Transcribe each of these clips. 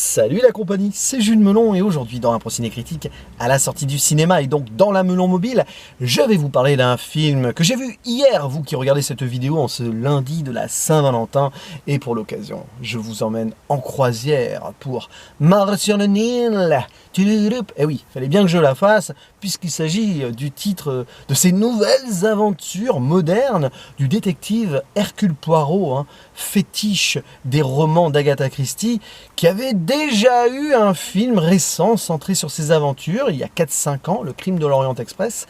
Salut la compagnie, c'est Jules Melon et aujourd'hui dans Impro Ciné Critique, à la sortie du cinéma et donc dans la Melon Mobile, je vais vous parler d'un film que j'ai vu hier, vous qui regardez cette vidéo en ce lundi de la Saint-Valentin, et pour l'occasion, je vous emmène en croisière pour Mars sur le Nil. Et oui, fallait bien que je la fasse, puisqu'il s'agit du titre de ces nouvelles aventures modernes du détective Hercule Poirot, fétiche des romans d'Agatha Christie, qui avait déjà eu un film récent centré sur ses aventures, il y a 4-5 ans, Le Crime de l'Orient Express,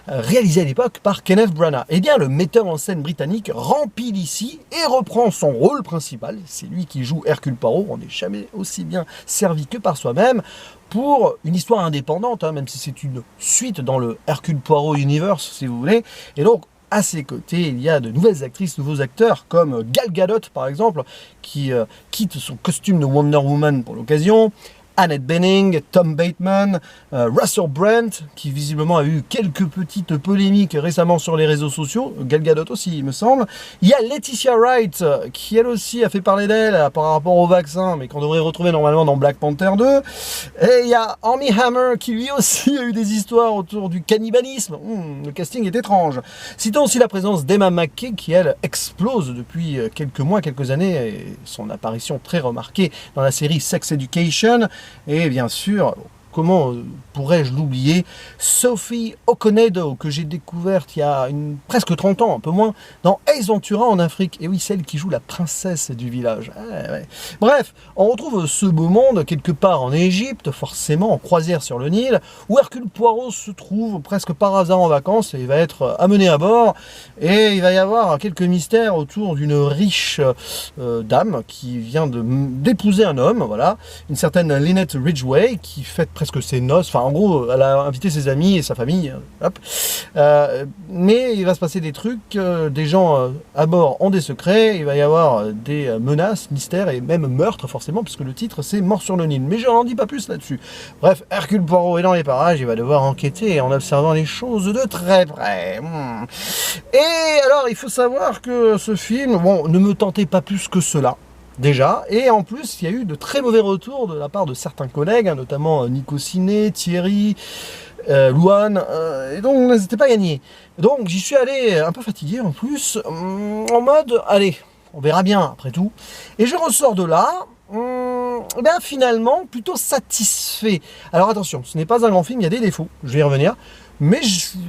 réalisé à l'époque par Kenneth Branagh. Eh bien, le metteur en scène britannique rempile ici et reprend son rôle principal, c'est lui qui joue Hercule Poirot, on n'est jamais aussi bien servi que par soi-même, pour une histoire indépendante, même si c'est une suite dans le Hercule Poirot Universe, si vous voulez. Et donc, à ses côtés, il y a de nouvelles actrices, nouveaux acteurs, comme Gal Gadot, par exemple, qui quitte son costume de Wonder Woman pour l'occasion, Annette Bening, Tom Bateman, Russell Brand, qui visiblement a eu quelques petites polémiques récemment sur les réseaux sociaux, Gal Gadot aussi, il me semble. Il y a Letitia Wright, qui elle aussi a fait parler d'elle par rapport au vaccin, mais qu'on devrait retrouver normalement dans Black Panther 2. Et il y a Armie Hammer, qui lui aussi a eu des histoires autour du cannibalisme. Le casting est étrange. Citons aussi la présence d'Emma Mackey, qui elle explose depuis quelques mois, quelques années, et son apparition très remarquée dans la série Sex Education. Et bien sûr, comment pourrais-je l'oublier, Sophie Okonedo, que j'ai découverte il y a presque 30 ans, un peu moins, dans Ace Ventura en Afrique. Et oui, celle qui joue la princesse du village. Ouais. Bref, on retrouve ce beau monde quelque part en Égypte, forcément en croisière sur le Nil, où Hercule Poirot se trouve presque par hasard en vacances et il va être amené à bord. Et il va y avoir quelques mystères autour d'une riche dame qui vient d'épouser un homme, voilà, une certaine Lynette Ridgway, qui fête presque ses noces, enfin en gros, elle a invité ses amis et sa famille, hop. Mais il va se passer des trucs, des gens à bord ont des secrets, il va y avoir des menaces, mystères et même meurtres forcément, puisque le titre c'est Mort sur le Nil. Mais je n'en dis pas plus là-dessus. Bref, Hercule Poirot est dans les parages, il va devoir enquêter en observant les choses de très près. Et alors, il faut savoir que ce film, bon, ne me tentait pas plus que cela. Déjà, et en plus il y a eu de très mauvais retours de la part de certains collègues, notamment Nico Ciné, Thierry, Louane, et donc c'était pas gagné. Donc j'y suis allé un peu fatigué en plus, en mode allez, on verra bien après tout, et je ressors de là, ben finalement plutôt satisfait. Alors attention, ce n'est pas un grand film, il y a des défauts, je vais y revenir. Mais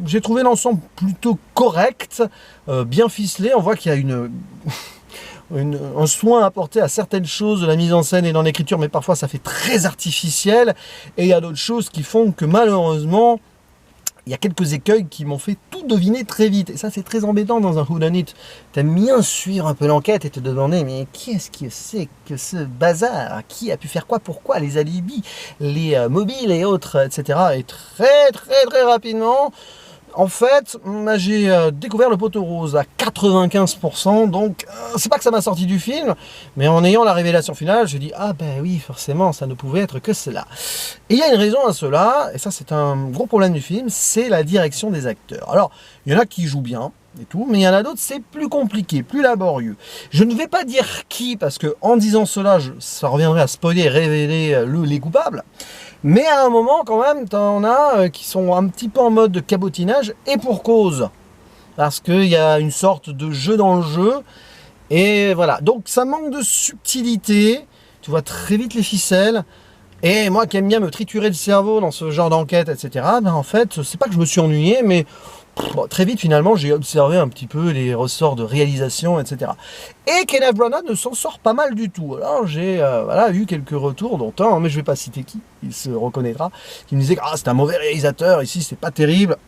j'ai trouvé l'ensemble plutôt correct, bien ficelé, on voit qu'il y a un soin apporté à certaines choses de la mise en scène et dans l'écriture, mais parfois ça fait très artificiel, et il y a d'autres choses qui font que malheureusement, il y a quelques écueils qui m'ont fait tout deviner très vite, et ça c'est très embêtant dans un whodunit. T'aimes bien suivre un peu l'enquête et te demander, mais qu'est-ce que c'est que ce bazar? Qui a pu faire quoi, pourquoi, les alibis, les mobiles et autres, etc. Et très rapidement, en fait, j'ai découvert le poteau rose à 95%, donc c'est pas que ça m'a sorti du film, mais en ayant la révélation finale, j'ai dit « Ah ben oui, forcément, ça ne pouvait être que cela ». Et il y a une raison à cela, et ça c'est un gros problème du film, c'est la direction des acteurs. Alors, il y en a qui jouent bien, et tout, mais il y en a d'autres, c'est plus compliqué, plus laborieux. Je ne vais pas dire qui, parce que en disant cela, ça reviendrait à spoiler et révéler les coupables. Mais à un moment, quand même, t'en as qui sont un petit peu en mode de cabotinage, et pour cause. Parce qu'il y a une sorte de jeu dans le jeu, et voilà. Donc ça manque de subtilité, tu vois très vite les ficelles, et moi qui aime bien me triturer le cerveau dans ce genre d'enquête, etc., ben en fait, c'est pas que je me suis ennuyé, mais bon, très vite finalement j'ai observé un petit peu les ressorts de réalisation, etc. Et Kenneth Branagh ne s'en sort pas mal du tout. Alors j'ai voilà, eu quelques retours, dont un, mais je vais pas citer qui, il se reconnaîtra, qui me disait que c'est un mauvais réalisateur, ici c'est pas terrible.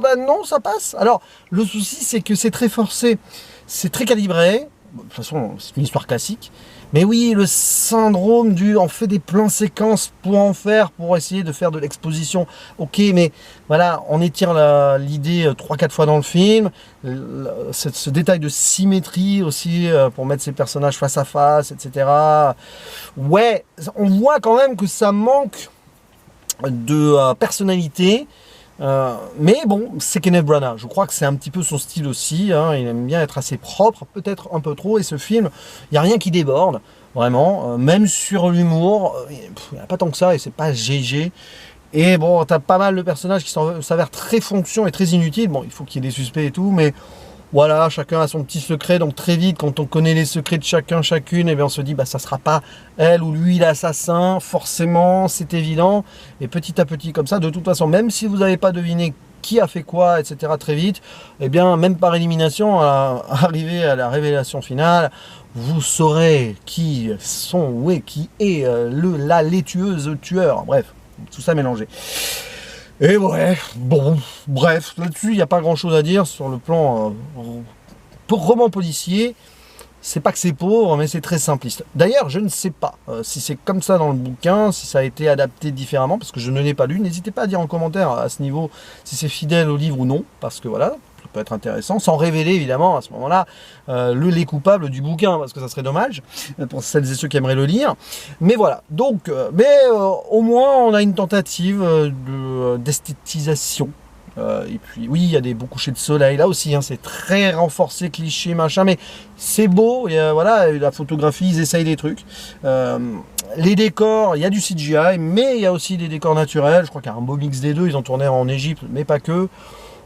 Ben non, ça passe. Alors le souci c'est que c'est très forcé, c'est très calibré, de toute façon c'est une histoire classique. Mais oui, le syndrome on fait des plans séquences pour essayer de faire de l'exposition. Ok, mais voilà, on étire l'idée 3-4 fois dans le film. Ce détail de symétrie aussi, pour mettre ces personnages face à face, etc. Ouais, on voit quand même que ça manque de personnalité. Mais bon, c'est Kenneth Branagh, je crois que c'est un petit peu son style aussi, il aime bien être assez propre, peut-être un peu trop, et ce film, il n'y a rien qui déborde, vraiment. Même sur l'humour, il n'y a pas tant que ça, et c'est pas GG. Et bon, t'as pas mal de personnages qui s'avèrent très fonctions et très inutiles. Bon, il faut qu'il y ait des suspects et tout, mais voilà, chacun a son petit secret. Donc très vite, quand on connaît les secrets de chacun, chacune, et bien on se dit, bah ça sera pas elle ou lui l'assassin, forcément, c'est évident. Et petit à petit, comme ça, de toute façon, même si vous n'avez pas deviné qui a fait quoi, etc. très vite, et bien même par élimination, arrivé à la révélation finale, vous saurez qui sont, oui, qui est la laitueuse tueur. Bref, tout ça mélangé. Et ouais, bon, bref, là-dessus, il n'y a pas grand-chose à dire sur le plan pour roman policier. C'est pas que c'est pauvre, mais c'est très simpliste. D'ailleurs, je ne sais pas si c'est comme ça dans le bouquin, si ça a été adapté différemment, parce que je ne l'ai pas lu. N'hésitez pas à dire en commentaire à ce niveau si c'est fidèle au livre ou non, parce que voilà, ça peut être intéressant, sans révéler évidemment à ce moment-là les coupables du bouquin, parce que ça serait dommage pour celles et ceux qui aimeraient le lire. Mais voilà, donc, au moins on a une tentative d'esthétisation. Et puis oui, il y a des beaux couchers de soleil là aussi, hein, c'est très renforcé, cliché, machin, mais c'est beau, et voilà, la photographie, ils essayent des trucs. Les décors, il y a du CGI, mais il y a aussi des décors naturels. Je crois qu'il y a un beau mix des deux, ils ont tourné en Égypte, mais pas que.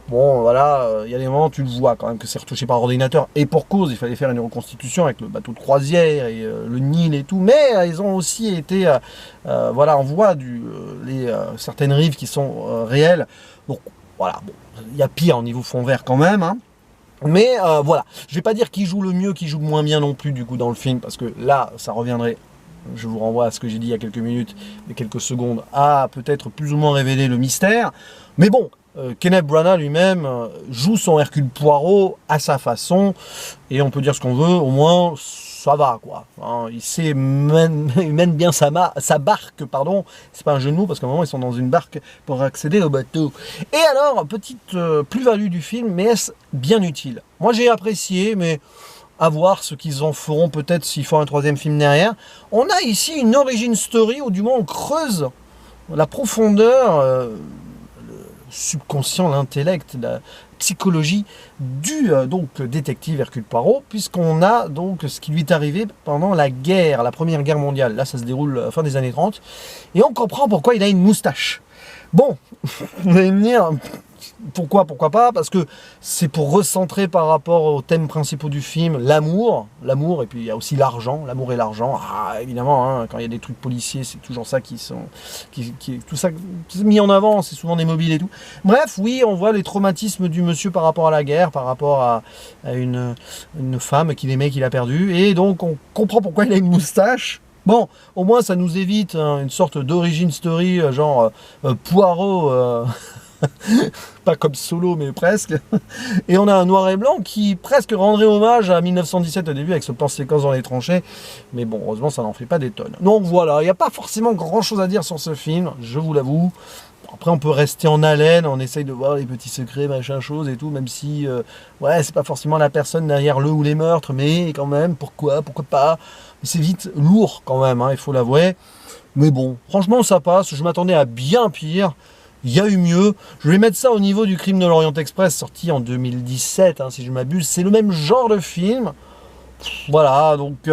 Bon, voilà, il y a des moments, tu le vois quand même que c'est retouché par ordinateur, et pour cause, il fallait faire une reconstitution avec le bateau de croisière et le Nil et tout, mais ils ont aussi été, voilà, on voit certaines rives qui sont réelles, donc voilà, bon, il y a pire au niveau fond vert quand même, hein. Mais voilà, je vais pas dire qui joue le mieux, qui joue le moins bien non plus du coup dans le film, parce que là, ça reviendrait, je vous renvoie à ce que j'ai dit il y a quelques minutes, et quelques secondes, à peut-être plus ou moins révéler le mystère, mais bon, Kenneth Branagh lui-même joue son Hercule Poirot à sa façon, et on peut dire ce qu'on veut, au moins ça va quoi. Hein, il mène bien sa barque, pardon, c'est pas un jeu de mots parce qu'à un moment ils sont dans une barque pour accéder au bateau. Et alors, petite plus-value du film, mais est-ce bien utile? Moi j'ai apprécié, mais à voir ce qu'ils en feront peut-être s'ils font un troisième film derrière. On a ici une origin story, ou du moins on creuse la profondeur, subconscient, l'intellect, la psychologie du donc détective Hercule Poirot, puisqu'on a donc ce qui lui est arrivé pendant la Première Guerre mondiale. Là, ça se déroule à la fin des années 30, et on comprend pourquoi il a une moustache. Bon, vous allez me dire, pourquoi pas, parce que c'est pour recentrer par rapport aux thèmes principaux du film, l'amour, et puis il y a aussi l'argent, l'amour et l'argent. Ah, évidemment, hein, quand il y a des trucs policiers, c'est toujours ça tout ça qui est mis en avant, c'est souvent des mobiles et tout. Bref, oui, on voit les traumatismes du monsieur par rapport à la guerre, par rapport à une femme qu'il aimait, qu'il a perdue, et donc on comprend pourquoi il a une moustache. Bon, au moins ça nous évite une sorte d'origin story, genre Poirot, pas comme Solo, mais presque. Et on a un noir et blanc qui presque rendrait hommage à 1917 au début avec ce plan séquence dans les tranchées. Mais bon, heureusement, ça n'en fait pas des tonnes. Donc voilà, il n'y a pas forcément grand chose à dire sur ce film, je vous l'avoue. Après, on peut rester en haleine, on essaye de voir les petits secrets, machin, chose et tout, même si, ouais, c'est pas forcément la personne derrière le ou les meurtres, mais quand même, pourquoi pas. C'est vite lourd quand même, hein, il faut l'avouer. Mais bon, franchement, ça passe. Je m'attendais à bien pire. Il y a eu mieux. Je vais mettre ça au niveau du Crime de l'Orient Express, sorti en 2017, hein, si je m'abuse. C'est le même genre de film. Voilà, donc...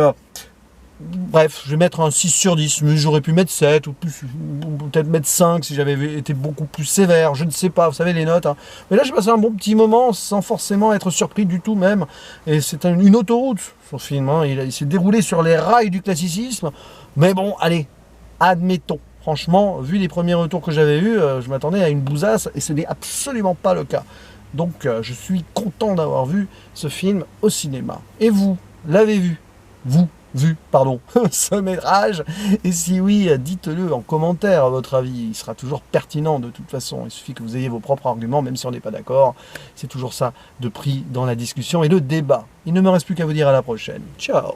bref, je vais mettre un 6 sur 10, mais j'aurais pu mettre 7, ou peut-être mettre 5 si j'avais été beaucoup plus sévère, je ne sais pas, vous savez les notes. Hein. Mais là, j'ai passé un bon petit moment sans forcément être surpris du tout même. Et c'est une autoroute, ce film. Hein. Il s'est déroulé sur les rails du classicisme. Mais bon, allez, admettons. Franchement, vu les premiers retours que j'avais eus, je m'attendais à une bousasse, et ce n'est absolument pas le cas. Donc, je suis content d'avoir vu ce film au cinéma. Et vous, l'avez vu? Pardon, ce métrage. Et si oui, dites-le en commentaire à votre avis. Il sera toujours pertinent de toute façon. Il suffit que vous ayez vos propres arguments, même si on n'est pas d'accord. C'est toujours ça de prix dans la discussion et le débat. Il ne me reste plus qu'à vous dire à la prochaine. Ciao!